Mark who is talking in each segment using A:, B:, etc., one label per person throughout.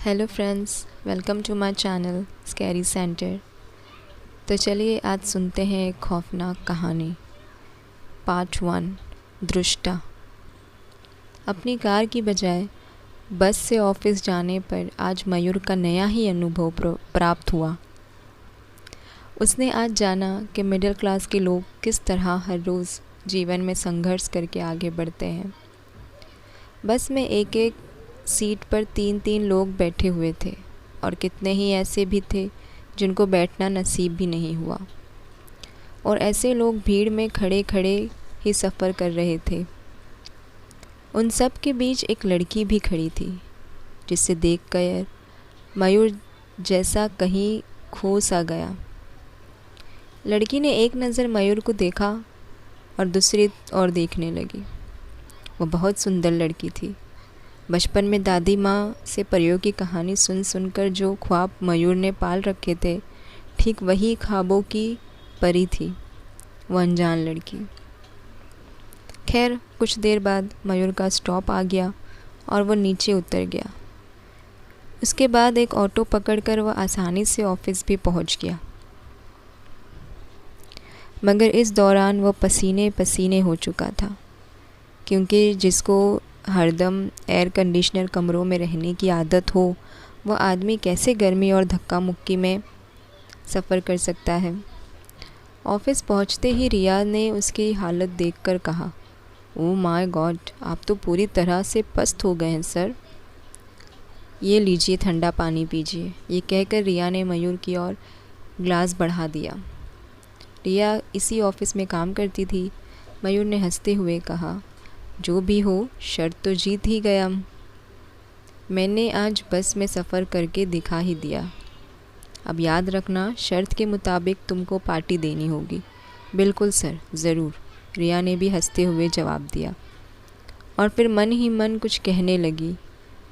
A: Hello friends, welcome to my channel scary centre. तो चलिए आज सुनते हैं एक खौफनाक कहानी। पार्ट 1, दृष्टा। अपनी कार की बजाय बस से ऑफिस जाने पर आज मयूर का नया ही अनुभव प्राप्त हुआ। उसने आज जाना कि मिडिल क्लास के लोग किस तरह हर रोज़ जीवन में संघर्ष करके आगे बढ़ते हैं। बस में एक एक सीट पर 3-3 लोग बैठे हुए थे और कितने ही ऐसे भी थे जिनको बैठना नसीब भी नहीं हुआ। और ऐसे लोग भीड़ में खड़े खड़े ही सफ़र कर रहे थे। उन सब के बीच एक लड़की भी खड़ी थी जिसे देखकर मयूर जैसा कहीं खो सा गया। लड़की ने एक नज़र मयूर को देखा और दूसरी ओर देखने लगी। वो बहुत सुंदर लड़की थी। बचपन में दादी माँ से परियों की कहानी सुन सुनकर जो ख्वाब मयूर ने पाल रखे थे, ठीक वही ख्वाबों की परी थी वो अनजान लड़की। खैर, कुछ देर बाद मयूर का स्टॉप आ गया और वो नीचे उतर गया। उसके बाद एक ऑटो पकड़कर वह आसानी से ऑफिस भी पहुंच गया। मगर इस दौरान वह पसीने पसीने हो चुका था, क्योंकि जिसको हरदम एयर कंडीशनर कमरों में रहने की आदत हो, वह आदमी कैसे गर्मी और धक्का मुक्की में सफ़र कर सकता है। ऑफिस पहुंचते ही रिया ने उसकी हालत देखकर कहा, ओह माय गॉड, आप तो पूरी तरह से पस्त हो गए हैं सर। ये लीजिए, ठंडा पानी पीजिए। ये कहकर रिया ने मयूर की ओर ग्लास बढ़ा दिया। रिया इसी ऑफिस में काम करती थी। मयूर ने हंसते हुए कहा, जो भी हो, शर्त तो जीत ही गया। मैंने आज बस में सफ़र करके दिखा ही दिया। अब याद रखना, शर्त के मुताबिक तुमको पार्टी देनी होगी। बिल्कुल सर, ज़रूर, रिया ने भी हंसते हुए जवाब दिया। और फिर मन ही मन कुछ कहने लगी,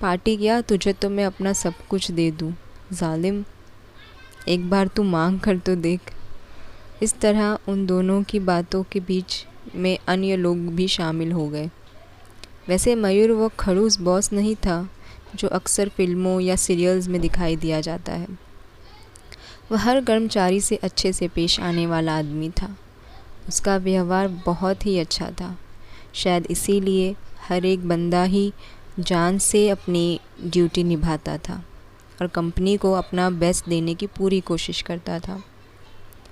A: पार्टी क्या, तुझे तो मैं अपना सब कुछ दे दूँ। जालिम, एक बार तू मांग कर तो देख। इस तरह उन दोनों की बातों के बीच में अन्य लोग भी शामिल हो गए। वैसे मयूर वो खड़ूस बॉस नहीं था जो अक्सर फिल्मों या सीरियल्स में दिखाई दिया जाता है। वह हर कर्मचारी से अच्छे से पेश आने वाला आदमी था। उसका व्यवहार बहुत ही अच्छा था। शायद इसीलिए हर एक बंदा ही जान से अपनी ड्यूटी निभाता था और कंपनी को अपना बेस्ट देने की पूरी कोशिश करता था।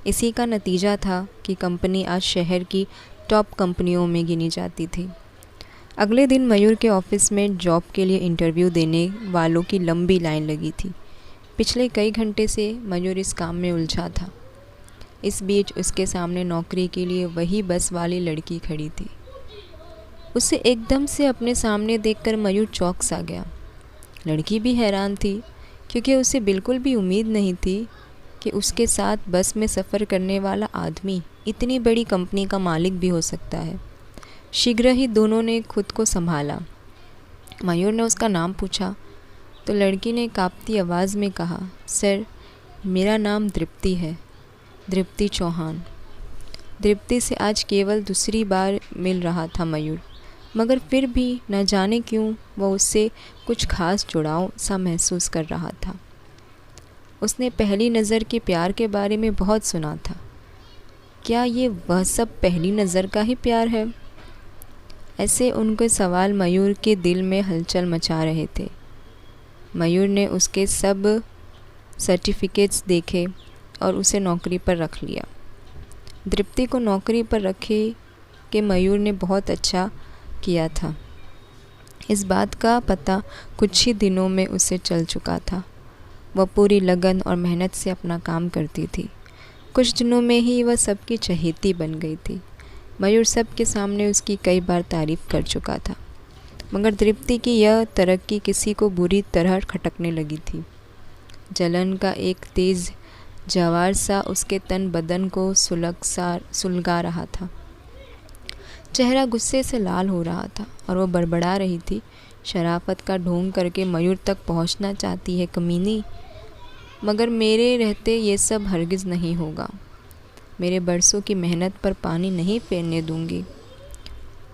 A: इसी का नतीजा था कि कंपनी आज शहर की टॉप कंपनियों में गिनी जाती थी। अगले दिन मयूर के ऑफिस में जॉब के लिए इंटरव्यू देने वालों की लंबी लाइन लगी थी। पिछले कई घंटे से मयूर इस काम में उलझा था। इस बीच उसके सामने नौकरी के लिए वही बस वाली लड़की खड़ी थी। उसे एकदम से अपने सामने देखकर मयूर चौंक सा गया। लड़की भी हैरान थी, क्योंकि उसे बिल्कुल भी उम्मीद नहीं थी कि उसके साथ बस में सफ़र करने वाला आदमी इतनी बड़ी कंपनी का मालिक भी हो सकता है। शीघ्र ही दोनों ने खुद को संभाला। मयूर ने उसका नाम पूछा तो लड़की ने कांपती आवाज़ में कहा, सर, मेरा नाम दीप्ति है, दीप्ति चौहान। दीप्ति से आज केवल दूसरी बार मिल रहा था मयूर, मगर फिर भी न जाने क्यों वह उससे कुछ खास जुड़ाव सा महसूस कर रहा था। उसने पहली नज़र के प्यार के बारे में बहुत सुना था। क्या ये वह सब पहली नज़र का ही प्यार है? ऐसे उनके सवाल मयूर के दिल में हलचल मचा रहे थे। मयूर ने उसके सब सर्टिफिकेट्स देखे और उसे नौकरी पर रख लिया। दीप्ति को नौकरी पर रखे कि मयूर ने बहुत अच्छा किया था, इस बात का पता कुछ ही दिनों में उसे चल चुका था। वह पूरी लगन और मेहनत से अपना काम करती थी। कुछ दिनों में ही वह सबकी चहेती बन गई थी। मयूर सबके सामने उसकी कई बार तारीफ़ कर चुका था, मगर दीप्ति की यह तरक्की किसी को बुरी तरह खटकने लगी थी। जलन का एक तेज़ जवार सा उसके तन बदन को सुलगा रहा था। चेहरा गुस्से से लाल हो रहा था और वह बड़बड़ा रही थी, शराफत का ढोंग करके मयूर तक पहुंचना चाहती है कमीनी, मगर मेरे रहते ये सब हरगिज़ नहीं होगा। मेरे बरसों की मेहनत पर पानी नहीं फेरने दूंगी,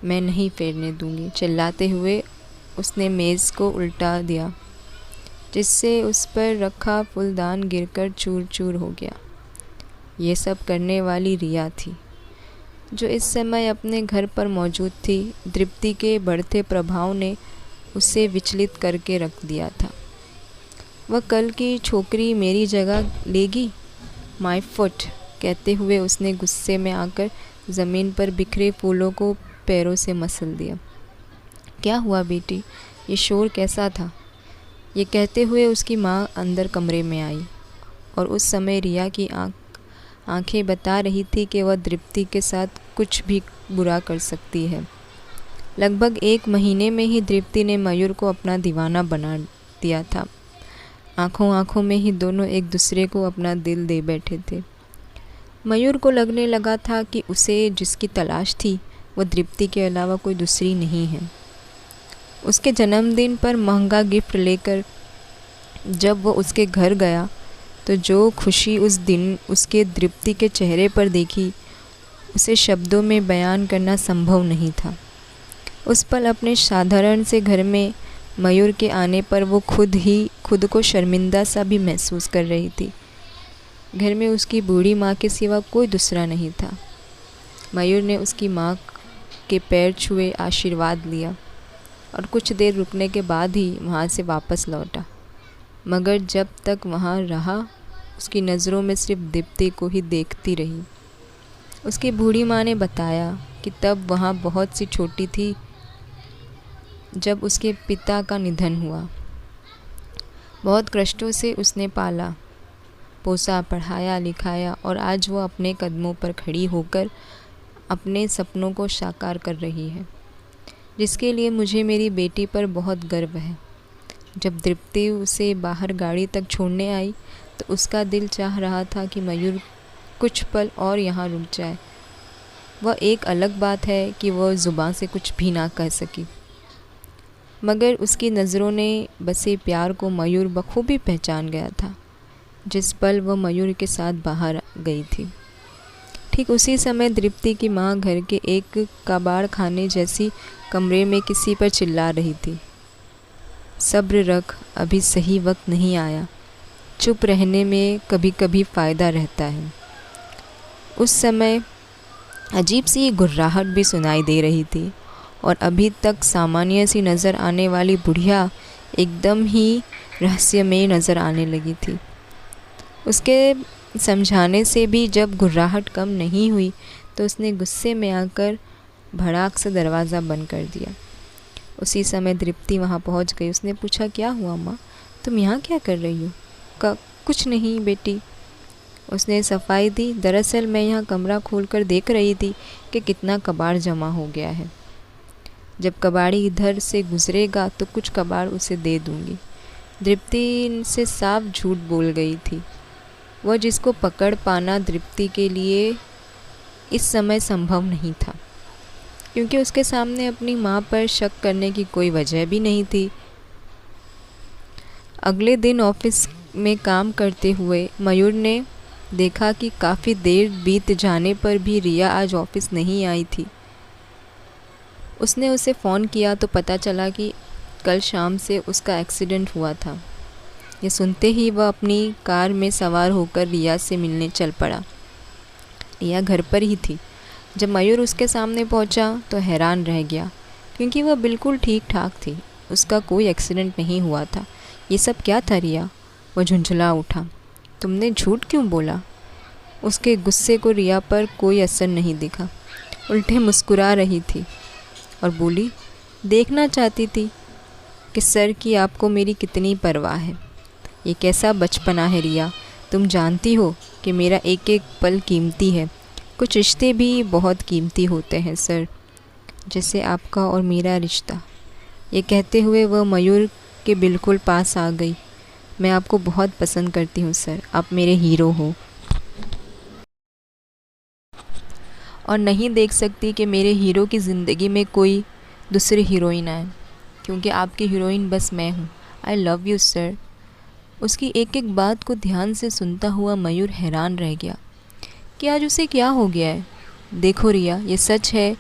A: मैं नहीं फेरने दूंगी। चिल्लाते हुए उसने मेज़ को उल्टा दिया। जिससे उस पर रखा फूलदान गिरकर चूर चूर हो गया। ये सब करने वाली रिया थी, जो इस समय अपने घर पर मौजूद थी। दीप्ति के बढ़ते प्रभाव ने उसे विचलित करके रख दिया था। वह कल की छोकरी मेरी जगह लेगी, माय फुट कहते हुए उसने गुस्से में आकर ज़मीन पर बिखरे फूलों को पैरों से मसल दिया। क्या हुआ बेटी, ये शोर कैसा था? ये कहते हुए उसकी माँ अंदर कमरे में आई और उस समय रिया की आंखें बता रही थी कि वह दीप्ति के साथ कुछ भी बुरा कर सकती है। लगभग 1 महीने में ही दीप्ति ने मयूर को अपना दीवाना बना दिया था। आंखों आंखों में ही दोनों एक दूसरे को अपना दिल दे बैठे थे। मयूर को लगने लगा था कि उसे जिसकी तलाश थी वह दीप्ति के अलावा कोई दूसरी नहीं है। उसके जन्मदिन पर महंगा गिफ्ट लेकर जब वह उसके घर गया तो जो खुशी उस दिन उसके दीप्ति के चेहरे पर देखी, उसे शब्दों में बयान करना संभव नहीं था। उस पल अपने साधारण से घर में मयूर के आने पर वो खुद को शर्मिंदा सा भी महसूस कर रही थी। घर में उसकी बूढ़ी माँ के सिवा कोई दूसरा नहीं था। मयूर ने उसकी माँ के पैर छुए आशीर्वाद लिया और कुछ देर रुकने के बाद ही वहाँ से वापस लौटा, मगर जब तक वहाँ रहा उसकी नज़रों में सिर्फ दीप्ति को ही देखती रही। उसकी बूढ़ी माँ ने बताया कि तब वहाँ बहुत सी छोटी थी जब उसके पिता का निधन हुआ। बहुत कष्टों से उसने पाला पोसा, पढ़ाया लिखाया और आज वो अपने कदमों पर खड़ी होकर अपने सपनों को साकार कर रही है, जिसके लिए मुझे मेरी बेटी पर बहुत गर्व है। जब दीप्ति उसे बाहर गाड़ी तक छोड़ने आई तो उसका दिल चाह रहा था कि मयूर कुछ पल और यहाँ रुक जाए। वह एक अलग बात है कि वह ज़ुबान से कुछ भी ना कह सकी, मगर उसकी नज़रों ने बसे प्यार को मयूर बखूबी पहचान गया था। जिस पल वह मयूर के साथ बाहर गई थी, ठीक उसी समय दीप्ति की माँ घर के एक कबाड़ खाने जैसी कमरे में किसी पर चिल्ला रही थी। सब्र रख, अभी सही वक्त नहीं आया। चुप रहने में कभी कभी फ़ायदा रहता है। उस समय अजीब सी गुर्राहट भी सुनाई दे रही थी और अभी तक सामान्य सी नज़र आने वाली बुढ़िया एकदम ही रहस्यमय नज़र आने लगी थी। उसके समझाने से भी जब गुर्राहट कम नहीं हुई तो उसने गुस्से में आकर भड़ाक से दरवाज़ा बंद कर दिया। उसी समय दीप्ति वहाँ पहुँच गई। उसने पूछा, क्या हुआ माँ, तुम यहाँ क्या कर रही हो? कुछ नहीं बेटी, उसने सफाई दी। दरअसल मैं यहाँ कमरा खोलकर देख रही थी कि कितना कबाड़ जमा हो गया है। जब कबाड़ी इधर से गुजरेगा तो कुछ कबाड़ उसे दे दूँगी। दीप्ति से साफ झूठ बोल गई थी। वह जिसको पकड़ पाना दीप्ति के लिए इस समय संभव नहीं था, क्योंकि उसके सामने अपनी माँ पर शक करने की कोई वजह भी नहीं थी। अगले दिन ऑफिस में काम करते हुए मयूर ने देखा कि काफ़ी देर बीत जाने पर भी रिया आज ऑफिस नहीं आई थी। उसने उसे फ़ोन किया तो पता चला कि कल शाम से उसका एक्सीडेंट हुआ था। ये सुनते ही वह अपनी कार में सवार होकर रिया से मिलने चल पड़ा। रिया घर पर ही थी। जब मयूर उसके सामने पहुंचा तो हैरान रह गया, क्योंकि वह बिल्कुल ठीक ठाक थी। उसका कोई एक्सीडेंट नहीं हुआ था। ये सब क्या था रिया? वह झुंझला उठा। तुमने झूठ क्यों बोला? उसके गुस्से को रिया पर कोई असर नहीं दिखा, उल्टे मुस्कुरा रही थी और बोली, देखना चाहती थी कि सर की आपको मेरी कितनी परवाह है। ये कैसा बचपना है रिया, तुम जानती हो कि मेरा एक एक पल कीमती है। कुछ रिश्ते भी बहुत कीमती होते हैं सर, जैसे आपका और मेरा रिश्ता। ये कहते हुए वह मयूर के बिल्कुल पास आ गई। मैं आपको बहुत पसंद करती हूँ सर, आप मेरे हीरो हो और नहीं देख सकती कि मेरे हीरो की ज़िंदगी में कोई दूसरी हीरोइन आए, क्योंकि आपकी हीरोइन बस मैं हूँ। I love you sir. उसकी एक एक बात को ध्यान से सुनता हुआ मयूर हैरान रह गया कि आज उसे क्या हो गया है। देखो रिया, ये सच है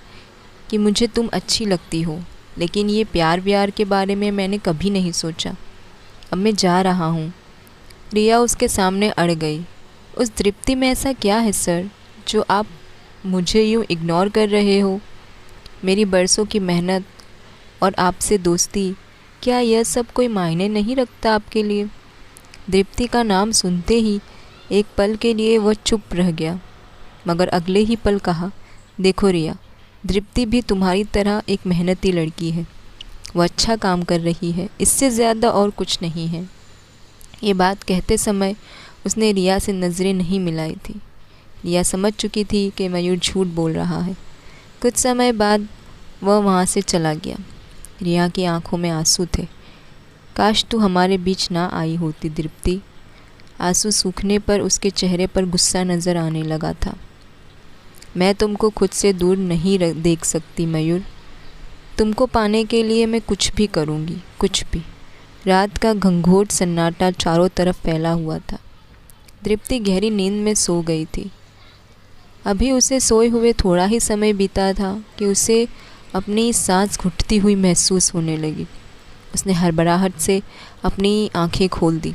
A: कि मुझे तुम अच्छी लगती हो, लेकिन ये प्यार व्यार के बारे में मैंने कभी नहीं सोचा। अब मैं जा रहा हूँ। रिया उसके सामने अड़ गई। उस दृप्ति में ऐसा क्या है सर जो आप मुझे यूँ इग्नोर कर रहे हो? मेरी बरसों की मेहनत और आपसे दोस्ती, क्या यह सब कोई मायने नहीं रखता आपके लिए? दीप्ति का नाम सुनते ही एक पल के लिए वह चुप रह गया, मगर अगले ही पल कहा, देखो रिया, दीप्ति भी तुम्हारी तरह एक मेहनती लड़की है। वह अच्छा काम कर रही है, इससे ज़्यादा और कुछ नहीं है। ये बात कहते समय उसने रिया से नज़रें नहीं मिलाई थी। रिया समझ चुकी थी कि मयूर झूठ बोल रहा है। कुछ समय बाद वह वहाँ से चला गया। रिया की आंखों में आंसू थे। काश तू हमारे बीच ना आई होती दीप्ति। आंसू सूखने पर उसके चेहरे पर गुस्सा नज़र आने लगा था। मैं तुमको खुद से दूर नहीं देख सकती मयूर। तुमको पाने के लिए मैं कुछ भी करूँगी, कुछ भी। रात का घंघोट सन्नाटा चारों तरफ फैला हुआ था। दीप्ति गहरी नींद में सो गई थी। अभी उसे सोए हुए थोड़ा ही समय बीता था कि उसे अपनी सांस घुटती हुई महसूस होने लगी। उसने हड़बड़ाहट से अपनी आंखें खोल दी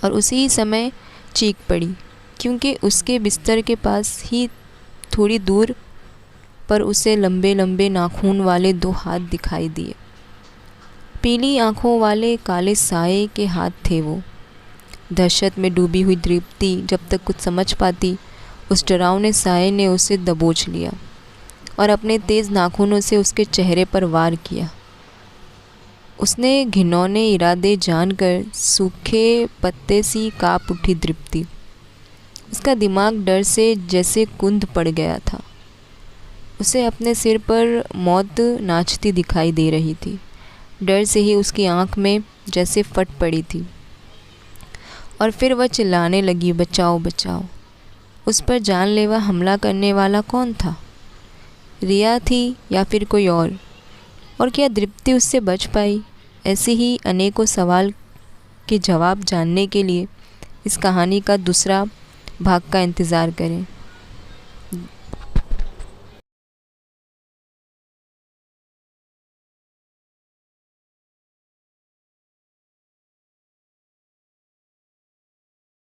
A: और उसी समय चीख पड़ी, क्योंकि उसके बिस्तर के पास ही थोड़ी दूर पर उसे लंबे लंबे नाखून वाले 2 हाथ दिखाई दिए। पीली आंखों वाले काले साये के हाथ थे वो। दहशत में डूबी हुई दीप्ति जब तक कुछ समझ पाती, उस डरावने साये ने उसे दबोच लिया और अपने तेज़ नाखूनों से उसके चेहरे पर वार किया। उसने घिनौने इरादे जानकर सूखे पत्ते सी काँप उठी दीप्ति। उसका दिमाग डर से जैसे कुंद पड़ गया था। उसे अपने सिर पर मौत नाचती दिखाई दे रही थी। डर से ही उसकी आंख में जैसे फट पड़ी थी और फिर वह चिल्लाने लगी, बचाओ बचाओ। उस पर जानलेवा हमला करने वाला कौन था? रिया थी या फिर कोई और? और क्या दीप्ति उससे बच पाई? ऐसे ही अनेकों सवाल के जवाब जानने के लिए इस कहानी का दूसरा भाग का इंतज़ार करें।